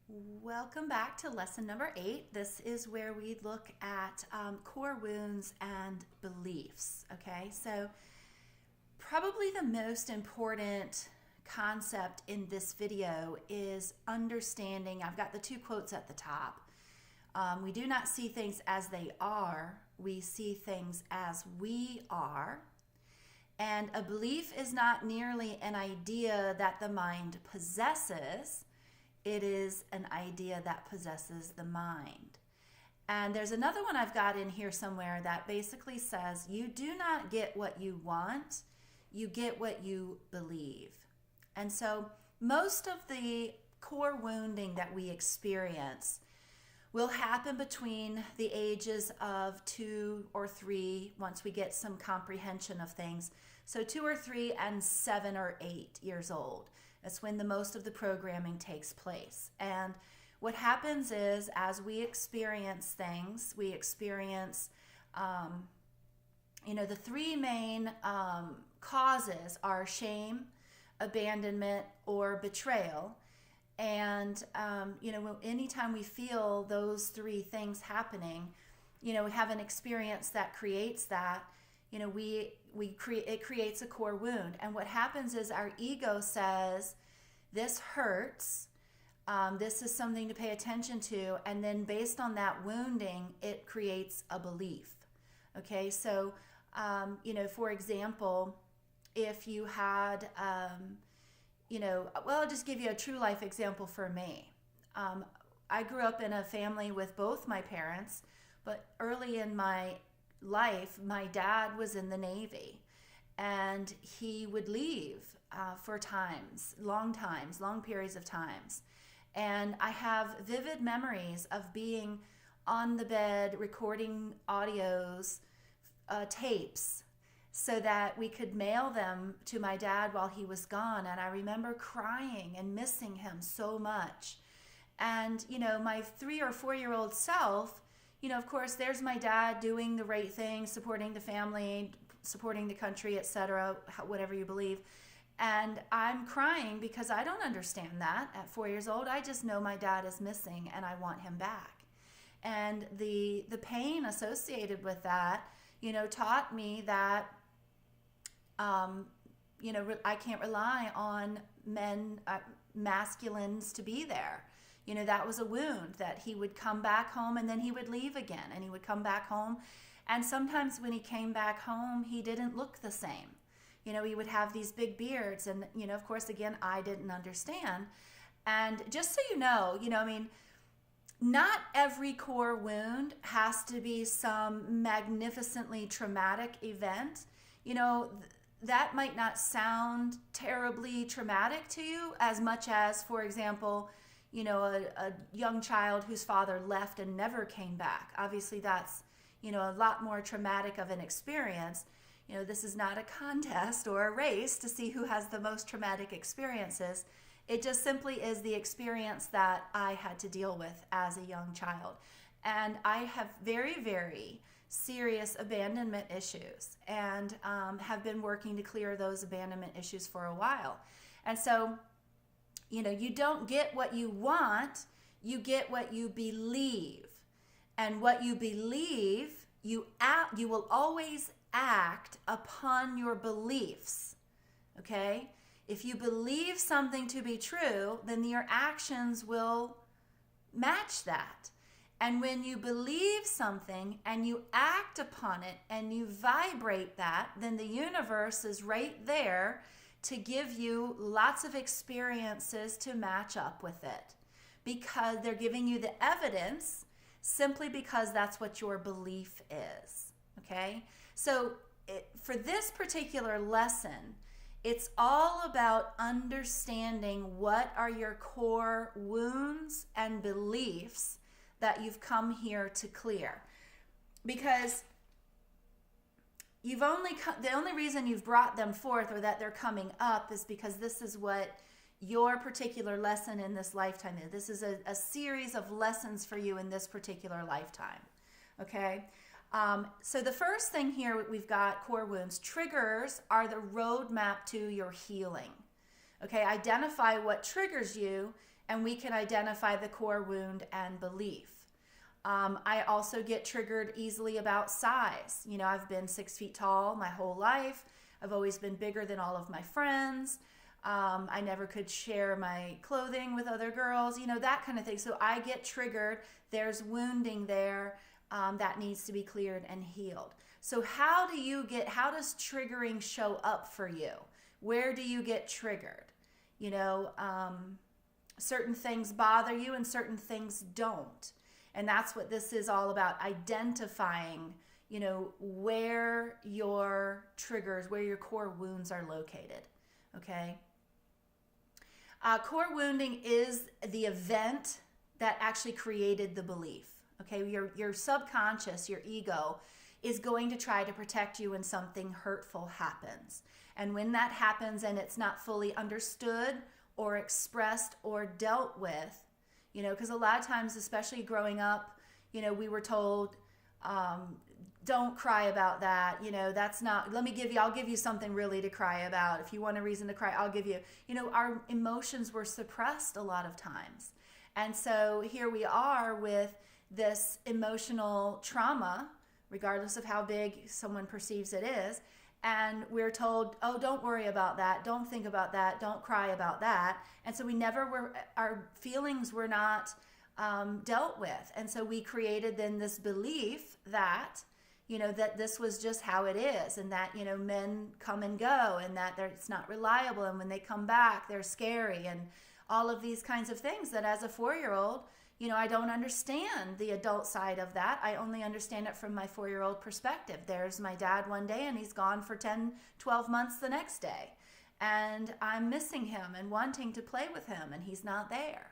Welcome back to lesson number 8. This is where we look at core wounds and beliefs. Okay, so probably the most important concept in this video is understanding. I've got the two quotes at the top. We do not see things as they are, we see things as we are. And a belief is not merely an idea that the mind possesses. It is an idea that possesses the mind. And there's another one I've got in here somewhere that basically says you do not get what you want, you get what you believe. And so most of the core wounding that we experience will happen between the ages of 2 or 3 once we get some comprehension of things. So 2 or 3 and 7 or 8 years old. That's when the most of the programming takes place. And what happens is, as we experience things, we experience, the 3 main causes are shame, abandonment, or betrayal. And, anytime we feel those 3 things happening, we have an experience that creates that. It creates a core wound. And what happens is our ego says, this hurts, this is something to pay attention to, and then based on that wounding, it creates a belief. Okay, so, for example, if you had, I'll just give you a true life example for me. I grew up in a family with both my parents, but early in my life, my dad was in the Navy, and he would leave for long periods of times. And I have vivid memories of being on the bed recording audios, tapes, so that we could mail them to my dad while he was gone. And I remember crying and missing him so much. And, my 3 or 4-year-old self, of course, there's my dad doing the right thing, supporting the family, supporting the country, etc., whatever you believe. And I'm crying because I don't understand that at 4 years old. I just know my dad is missing and I want him back. And the pain associated with that, taught me that, I can't rely on men, masculines to be there. That was a wound, that he would come back home and then he would leave again, and he would come back home. And sometimes when he came back home, he didn't look the same. He would have these big beards, and, of course, again, I didn't understand. And just so not every core wound has to be some magnificently traumatic event. That might not sound terribly traumatic to you as much as, for example, a young child whose father left and never came back. Obviously, that's, a lot more traumatic of an experience. This is not a contest or a race to see who has the most traumatic experiences. It just simply is the experience that I had to deal with as a young child. And I have very, very serious abandonment issues, and have been working to clear those abandonment issues for a while. And so, you don't get what you want, you get what you believe. And what you believe, you will always act upon your beliefs. Okay? If you believe something to be true, then your actions will match that. And when you believe something and you act upon it and you vibrate that, then the universe is right there to give you lots of experiences to match up with it, because they're giving you the evidence simply because that's what your belief is. Okay? So for this particular lesson, it's all about understanding what are your core wounds and beliefs that you've come here to clear. Because the only reason you've brought them forth, or that they're coming up, is because this is what your particular lesson in this lifetime is. This is a series of lessons for you in this particular lifetime. Okay? So the first thing here, we've got core wounds. Triggers are the roadmap to your healing. Okay, identify what triggers you and we can identify the core wound and belief. I also get triggered easily about size. You know, I've been 6 feet tall my whole life. I've always been bigger than all of my friends. I never could share my clothing with other girls, you know, that kind of thing. So I get triggered. There's wounding there that needs to be cleared and healed. So how does triggering show up for you? Where do you get triggered? You know, certain things bother you and certain things don't. And that's what this is all about, identifying, you know, where your triggers, where your core wounds are located, okay? Core wounding is the event that actually created the belief, okay? Your subconscious, your ego, is going to try to protect you when something hurtful happens. And when that happens and it's not fully understood or expressed or dealt with, you know, because a lot of times, especially growing up, you know, we were told, don't cry about that. You know, that's not, I'll give you something really to cry about. If you want a reason to cry, I'll give you, you know, our emotions were suppressed a lot of times. And so here we are with this emotional trauma, regardless of how big someone perceives it is. And we're told, oh, don't worry about that. Don't think about that. Don't cry about that. And so our feelings were not dealt with. And so we created then this belief that, you know, that this was just how it is, and that, you know, men come and go, and that it's not reliable. And when they come back, they're scary, and all of these kinds of things that as a 4-year-old, you know, I don't understand the adult side of that. I only understand it from my 4-year-old perspective. There's my dad one day and he's gone for 10, 12 months the next day. And I'm missing him and wanting to play with him, and he's not there.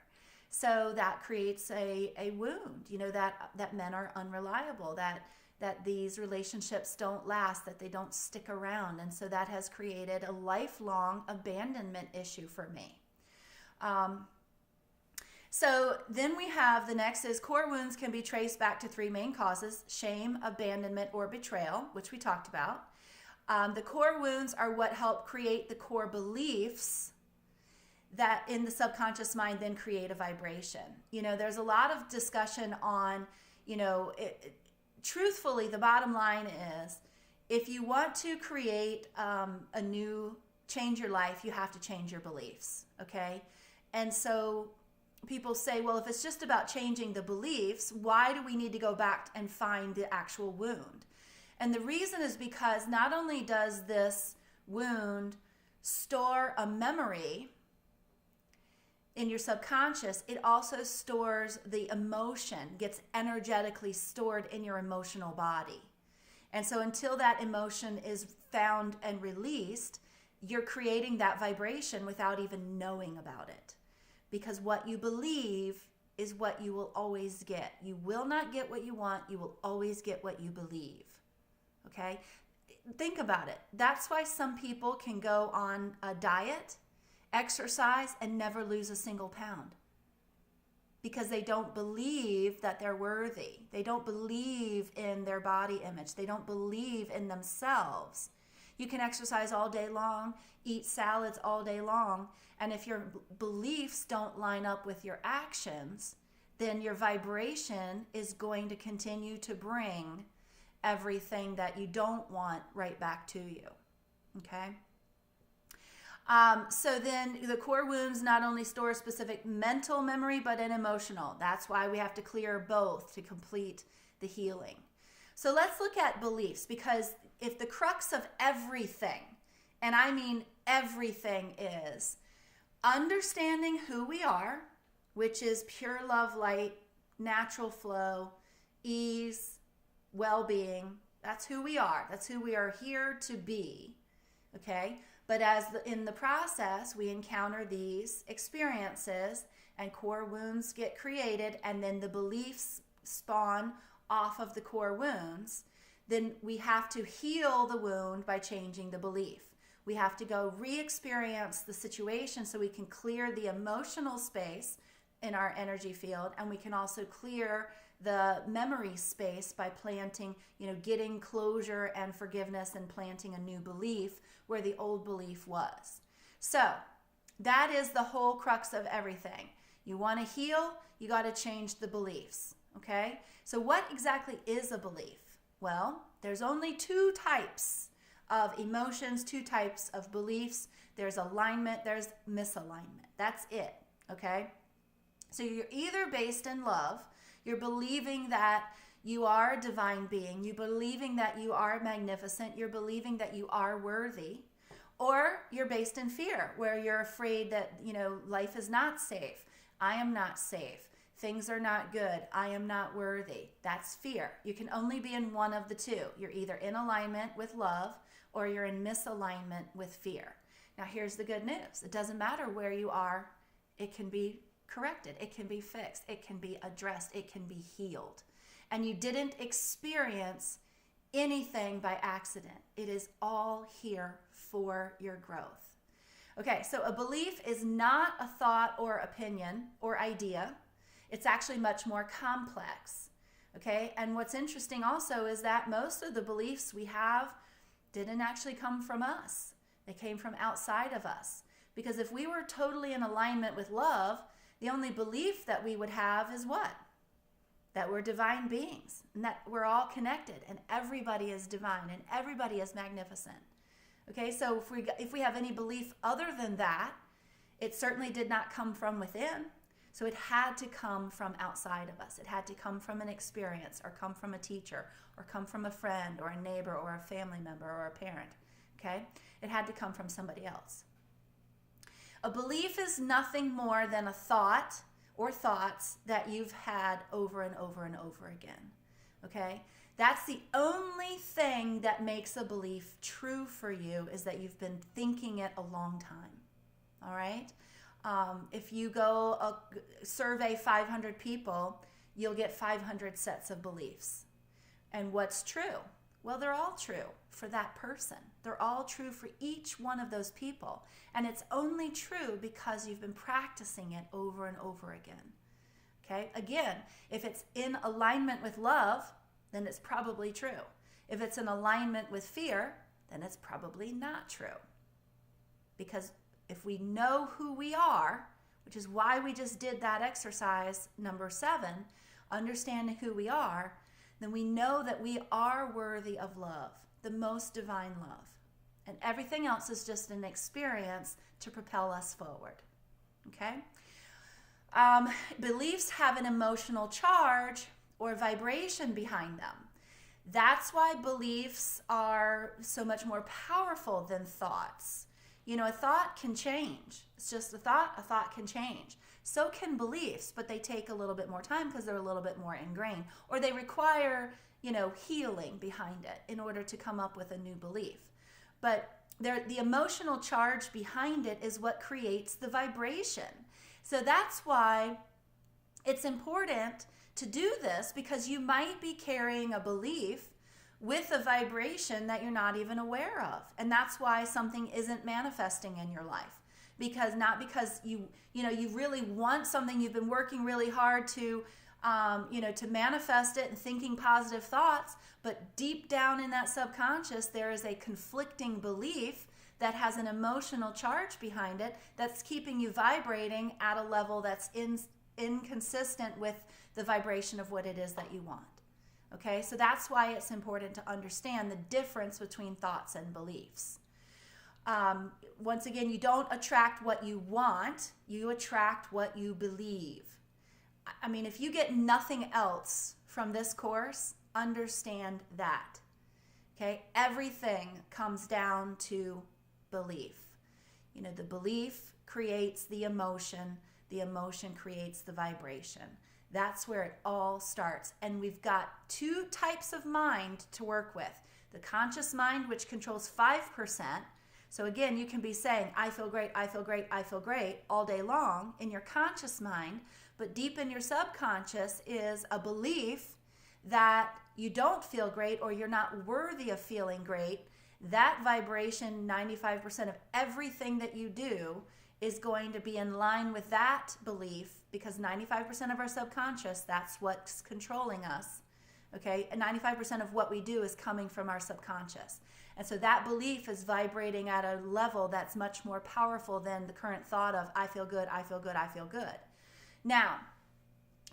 So that creates a wound, you know, that men are unreliable, that these relationships don't last, that they don't stick around. And so that has created a lifelong abandonment issue for me. So then we have, the next is core wounds can be traced back to 3 main causes: shame, abandonment, or betrayal, which we talked about. The core wounds are what help create the core beliefs that in the subconscious mind then create a vibration. You know, there's a lot of discussion on, you know, truthfully, the bottom line is, if you want to create change your life, you have to change your beliefs, okay? And so people say, well, if it's just about changing the beliefs, why do we need to go back and find the actual wound? And the reason is because not only does this wound store a memory in your subconscious, it also stores the emotion, gets energetically stored in your emotional body. And so until that emotion is found and released, you're creating that vibration without even knowing about it. Because what you believe is what you will always get. You will not get what you want. You will always get what you believe. Okay? Think about it. That's why some people can go on a diet, exercise, and never lose a single pound. Because they don't believe that they're worthy. They don't believe in their body image. They don't believe in themselves. You can exercise all day long, eat salads all day long, and if your beliefs don't line up with your actions, then your vibration is going to continue to bring everything that you don't want right back to you, okay? So then the core wounds not only store a specific mental memory, but an emotional. That's why we have to clear both to complete the healing. So let's look at beliefs, because if the crux of everything, and I mean everything, is understanding who we are, which is pure love, light, natural flow, ease, well-being. That's who we are. That's who we are here to be, okay? But in the process, we encounter these experiences and core wounds get created, and then the beliefs spawn off of the core wounds. Then we have to heal the wound by changing the belief. We have to go re-experience the situation so we can clear the emotional space in our energy field, and we can also clear the memory space by planting, getting closure and forgiveness and planting a new belief where the old belief was. So that is the whole crux of everything. You want to heal, you got to change the beliefs, okay? So what exactly is a belief? Well, there's only two types of emotions, two types of beliefs. There's alignment, there's misalignment. That's it, okay? So you're either based in love, you're believing that you are a divine being, you're believing that you are magnificent, you're believing that you are worthy, or you're based in fear, where you're afraid that, life is not safe. I am not safe. Things are not good. I am not worthy. That's fear. You can only be in one of the two. You're either in alignment with love or you're in misalignment with fear. Now, here's the good news. It doesn't matter where you are. It can be corrected. It can be fixed. It can be addressed. It can be healed. And you didn't experience anything by accident. It is all here for your growth. Okay, so a belief is not a thought or opinion or idea. It's actually much more complex. Okay, and what's interesting also is that most of the beliefs we have didn't actually come from us. They came from outside of us. Because if we were totally in alignment with love, the only belief that we would have is what? That we're divine beings and that we're all connected and everybody is divine and everybody is magnificent. Okay, so if we have any belief other than that, it certainly did not come from within. So it had to come from outside of us. It had to come from an experience or come from a teacher or come from a friend or a neighbor or a family member or a parent. Okay, it had to come from somebody else. A belief is nothing more than a thought or thoughts that you've had over and over and over again. Okay? That's the only thing that makes a belief true for you, is that you've been thinking it a long time. All right? If you go survey 500 people, you'll get 500 sets of beliefs. And what's true? Well, they're all true for that person. They're all true for each one of those people. And it's only true because you've been practicing it over and over again. Okay? Again, if it's in alignment with love, then it's probably true. If it's in alignment with fear, then it's probably not true. Because if we know who we are, which is why we just did that exercise number 7, understanding who we are, then we know that we are worthy of love, the most divine love. And everything else is just an experience to propel us forward. Okay? Beliefs have an emotional charge or vibration behind them. That's why beliefs are so much more powerful than thoughts. A thought can change. It's just a thought can change. So can beliefs, but they take a little bit more time because they're a little bit more ingrained, or they require, healing behind it in order to come up with a new belief. But the emotional charge behind it is what creates the vibration. So that's why it's important to do this, because you might be carrying a belief with a vibration that you're not even aware of. And that's why something isn't manifesting in your life. Not because you really want something, you've been working really hard to manifest it and thinking positive thoughts, but deep down in that subconscious, there is a conflicting belief that has an emotional charge behind it that's keeping you vibrating at a level that's inconsistent with the vibration of what it is that you want. Okay, so that's why it's important to understand the difference between thoughts and beliefs. Once again, you don't attract what you want, you attract what you believe. I mean, if you get nothing else from this course, understand that. Okay, everything comes down to belief. The belief creates the emotion creates the vibration. That's where it all starts. And we've got 2 types of mind to work with. The conscious mind, which controls 5%. So again, you can be saying, I feel great, I feel great, I feel great all day long in your conscious mind. But deep in your subconscious is a belief that you don't feel great or you're not worthy of feeling great. That vibration, 95% of everything that you do, is going to be in line with that belief, because 95% of our subconscious, that's what's controlling us. Okay, and 95% of what we do is coming from our subconscious. And so that belief is vibrating at a level that's much more powerful than the current thought of, I feel good, I feel good, I feel good. Now,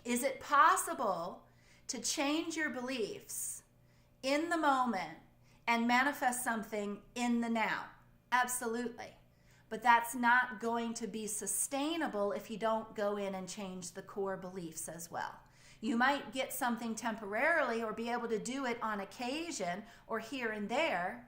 is it possible to change your beliefs in the moment and manifest something in the now? Absolutely. But that's not going to be sustainable if you don't go in and change the core beliefs as well. You might get something temporarily or be able to do it on occasion or here and there,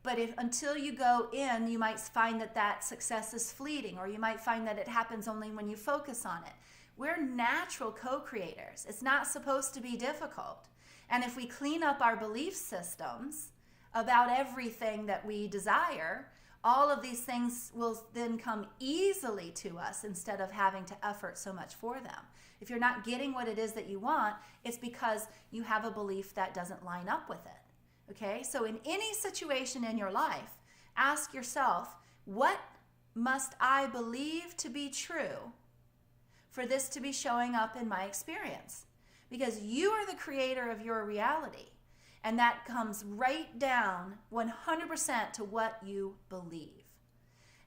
but until you go in, you might find that success is fleeting, or you might find that it happens only when you focus on it. We're natural co-creators. It's not supposed to be difficult. And if we clean up our belief systems about everything that we desire, all of these things will then come easily to us instead of having to effort so much for them. If you're not getting what it is that you want, it's because you have a belief that doesn't line up with it. Okay? So in any situation in your life, ask yourself, what must I believe to be true for this to be showing up in my experience? Because you are the creator of your reality. And that comes right down 100% to what you believe.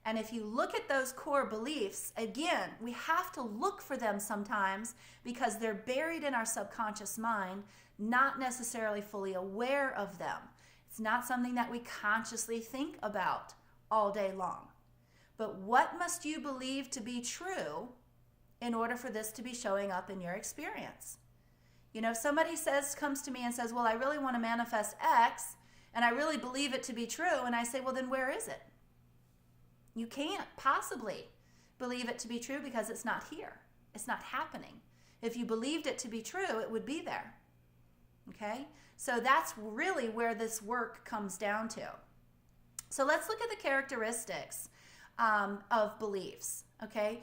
And if you look at those core beliefs, again, we have to look for them sometimes because they're buried in our subconscious mind, not necessarily fully aware of them. It's not something that we consciously think about all day long. But what must you believe to be true in order for this to be showing up in your experience? You know, if somebody comes to me and says, well, I really want to manifest X, and I really believe it to be true, and I say, well, then where is it? You can't possibly believe it to be true because it's not here. It's not happening. If you believed it to be true, it would be there. Okay? So that's really where this work comes down to. So let's look at the characteristics of beliefs. Okay?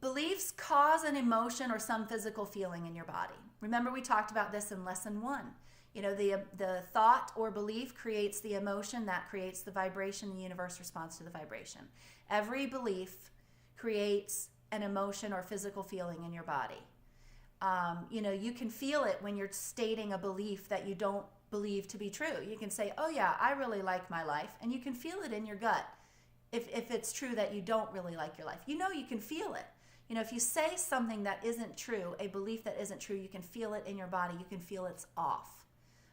Beliefs cause an emotion or some physical feeling in your body. Remember, we talked about this in lesson 1. You know, the thought or belief creates the emotion, that creates the vibration, the universe responds to the vibration. Every belief creates an emotion or physical feeling in your body. You know, you can feel it when you're stating a belief that you don't believe to be true. You can say, oh yeah, I really like my life, and you can feel it in your gut if it's true that you don't really like your life. You know, you can feel it. You know, if you say something that isn't true, a belief that isn't true, you can feel it in your body. You can feel it's off.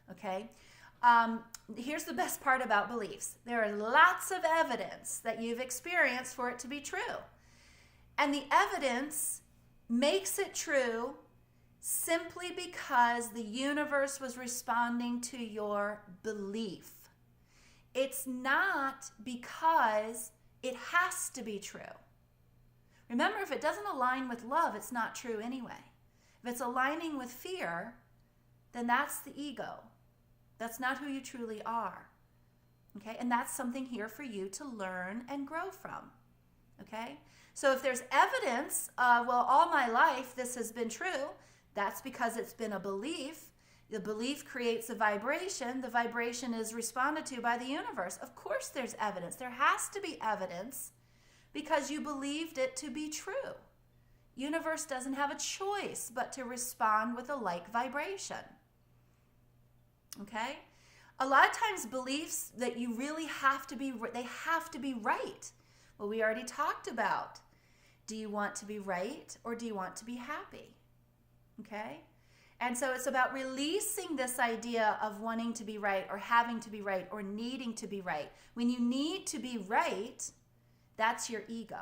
Okay? Here's the best part about beliefs. There is lots of evidence that you've experienced for it to be true. And the evidence makes it true simply because the universe was responding to your belief. It's not because it has to be true. Remember, if it doesn't align with love, it's not true anyway. If it's aligning with fear, then that's the ego. That's not who you truly are. Okay? And that's something here for you to learn and grow from. Okay? So if there's evidence of, well, all my life this has been true, that's because it's been a belief. The belief creates a vibration. The vibration is responded to by the universe. Of course there's evidence. There has to be evidence because you believed it to be true. Universe doesn't have a choice but to respond with a like vibration. Okay? A lot of times beliefs that you really have to be, they have to be right. Well, we already talked about, do you want to be right or do you want to be happy? Okay? And so it's about releasing this idea of wanting to be right or having to be right or needing to be right. When you need to be right, that's your ego.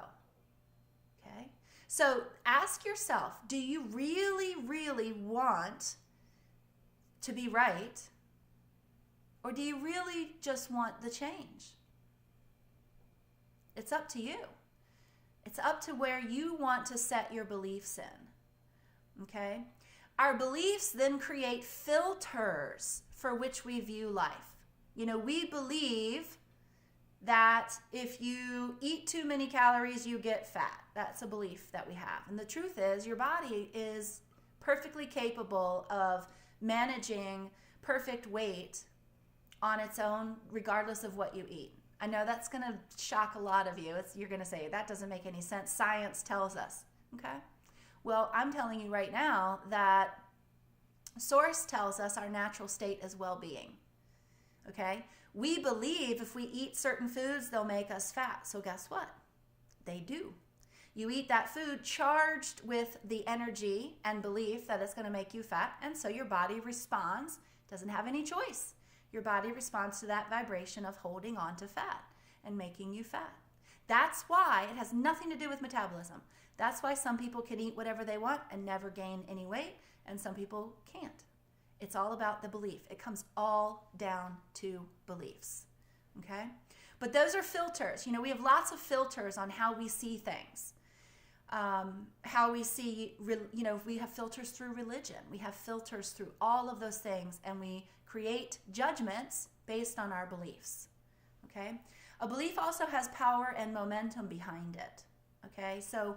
Okay? So ask yourself, do you really, really want to be right? Or do you really just want the change? It's up to you. It's up to where you want to set your beliefs in. Okay? Our beliefs then create filters for which we view life. You know, we believe that if you eat too many calories, you get fat. That's a belief that we have. And the truth is, your body is perfectly capable of managing perfect weight on its own, regardless of what you eat. I know that's going to shock a lot of you. You're going to say, that doesn't make any sense. Science tells us. Okay? Well, I'm telling you right now that Source tells us our natural state is well-being. Okay? We believe if we eat certain foods, they'll make us fat. So guess what? They do. You eat that food charged with the energy and belief that it's going to make you fat, and so your body responds, doesn't have any choice. Your body responds to that vibration of holding on to fat and making you fat. That's why it has nothing to do with metabolism. That's why some people can eat whatever they want and never gain any weight, and some people can't. It's all about the belief. It comes all down to beliefs, okay? But those are filters. We have lots of filters on how we see things. How we see, we have filters through religion. We have filters through all of those things, and we create judgments based on our beliefs, okay? A belief also has power and momentum behind it, okay? So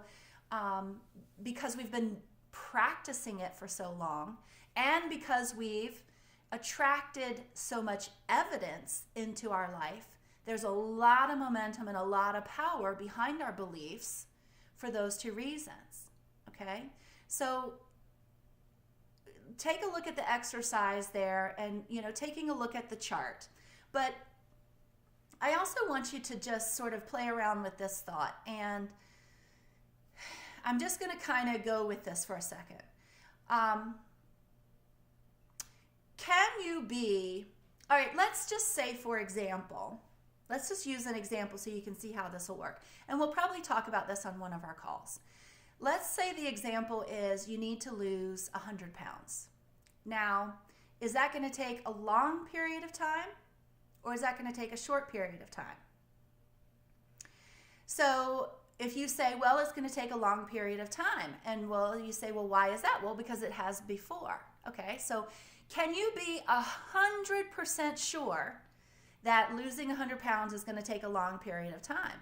because we've been practicing it for so long, and because we've attracted so much evidence into our life, there's a lot of momentum and a lot of power behind our beliefs for those two reasons, okay? So take a look at the exercise there and, taking a look at the chart. But I also want you to just sort of play around with this thought, and I'm just going to kind of go with this for a second. Can you be, all right, let's just say, for example, let's just use an example so you can see how this will work. And we'll probably talk about this on one of our calls. Let's say the example is you need to lose 100 pounds. Now, is that going to take a long period of time, or is that going to take a short period of time? So if you say, well, it's going to take a long period of time, and you say, well, why is that? Well, because it has before. Okay, so can you be 100% sure that losing 100 pounds is going to take a long period of time?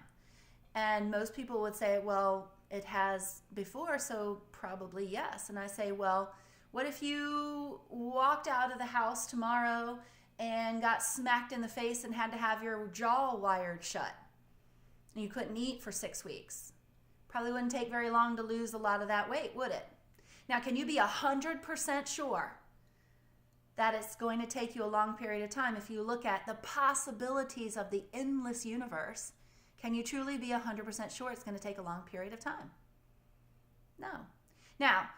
And most people would say, well, it has before, so probably yes. And I say, well, what if you walked out of the house tomorrow and got smacked in the face and had to have your jaw wired shut, and you couldn't eat for 6 weeks? Probably wouldn't take very long to lose a lot of that weight, would it? Now, can you be 100% sure that it's going to take you a long period of time? If you look at the possibilities of the endless universe, can you truly be 100% sure it's going to take a long period of time? No. Now,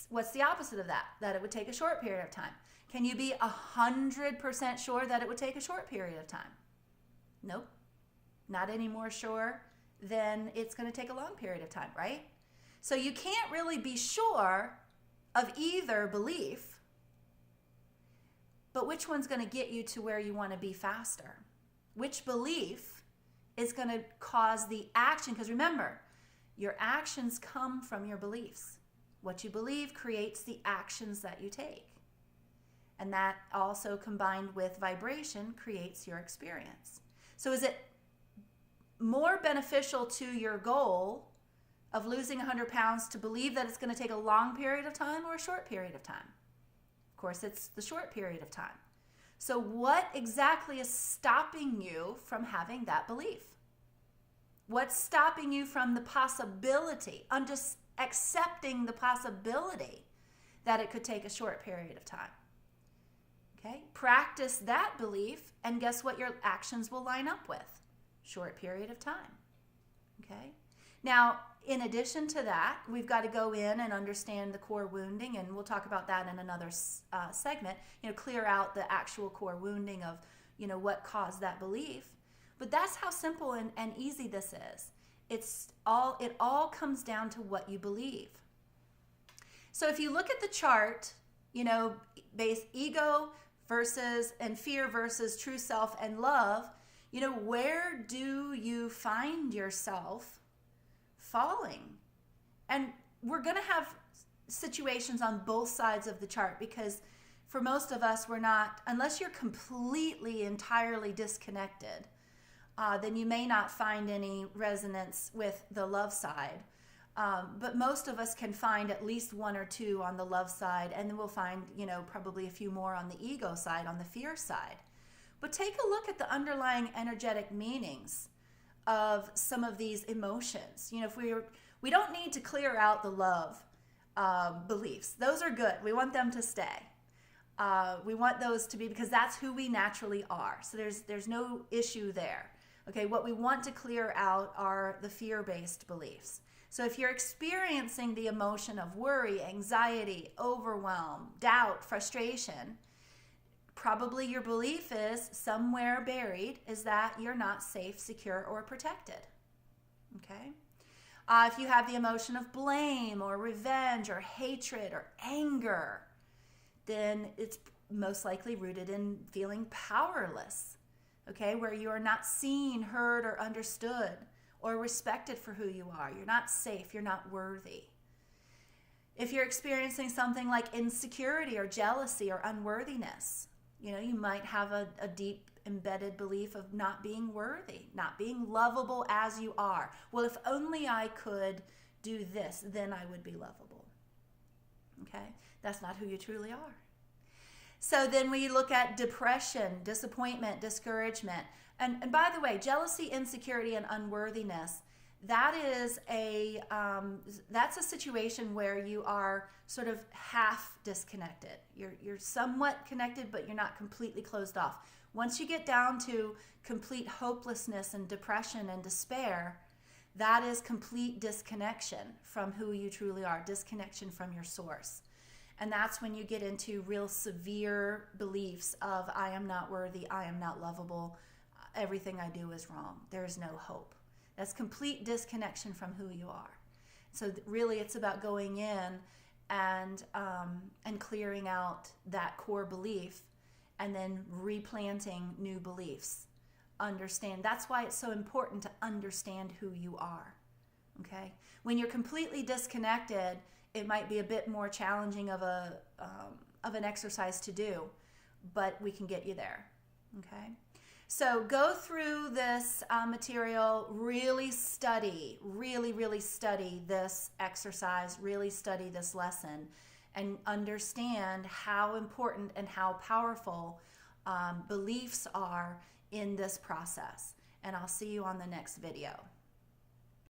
what's the opposite of that? That it would take a short period of time. Can you be 100% sure that it would take a short period of time? Nope. Not any more sure than it's going to take a long period of time, right? So you can't really be sure of either belief, but which one's going to get you to where you want to be faster? Which belief is going to cause the action? Because remember, your actions come from your beliefs. What you believe creates the actions that you take. And that also, combined with vibration, creates your experience. So is it more beneficial to your goal of losing 100 pounds to believe that it's going to take a long period of time or a short period of time? Of course, it's the short period of time. So what exactly is stopping you from having that belief? What's stopping you from the possibility, just accepting the possibility that it could take a short period of time? Okay, practice that belief, and guess what your actions will line up with? Short period of time. Okay, now in addition to that, we've got to go in and understand the core wounding, and we'll talk about that in another segment. Clear out the actual core wounding of what caused that belief. But that's how simple and easy this is. It all comes down to what you believe. So if you look at the chart, base ego versus and fear versus true self and love, where do you find yourself falling? And we're going to have situations on both sides of the chart, because for most of us, we're not, unless you're completely, entirely disconnected, then you may not find any resonance with the love side. But most of us can find at least one or two on the love side, and then we'll find, probably a few more on the ego side, on the fear side. But take a look at the underlying energetic meanings of some of these emotions. If we don't need to clear out the love beliefs. Those are good. We want them to stay. We want those to be, because that's who we naturally are. So there's no issue there. Okay, what we want to clear out are the fear-based beliefs. So if you're experiencing the emotion of worry, anxiety, overwhelm, doubt, frustration, probably your belief is somewhere buried is that you're not safe, secure, or protected. Okay? If you have the emotion of blame or revenge or hatred or anger, then it's most likely rooted in feeling powerless, okay, where you are not seen, heard, or understood or respected for who you are. You're not safe. You're not worthy. If you're experiencing something like insecurity or jealousy or unworthiness, you might have a deep embedded belief of not being worthy, not being lovable as you are. Well, if only I could do this, then I would be lovable. Okay? That's not who you truly are. So then we look at depression, disappointment, discouragement. And by the way, jealousy, insecurity, and unworthiness, that's a situation where you are sort of half disconnected. You're somewhat connected, but you're not completely closed off. Once you get down to complete hopelessness and depression and despair, that is complete disconnection from who you truly are, disconnection from your source. And that's when you get into real severe beliefs of, I am not worthy, I am not lovable, everything I do is wrong, there is no hope. That's complete disconnection from who you are. So really it's about going in and clearing out that core belief and then replanting new beliefs. Understand. That's why it's so important to understand who you are. Okay? When you're completely disconnected, it might be a bit more challenging of an exercise to do, but we can get you there. Okay? So go through this material, really study, really study this exercise, really study this lesson, and understand how important and how powerful beliefs are in this process. And I'll see you on the next video.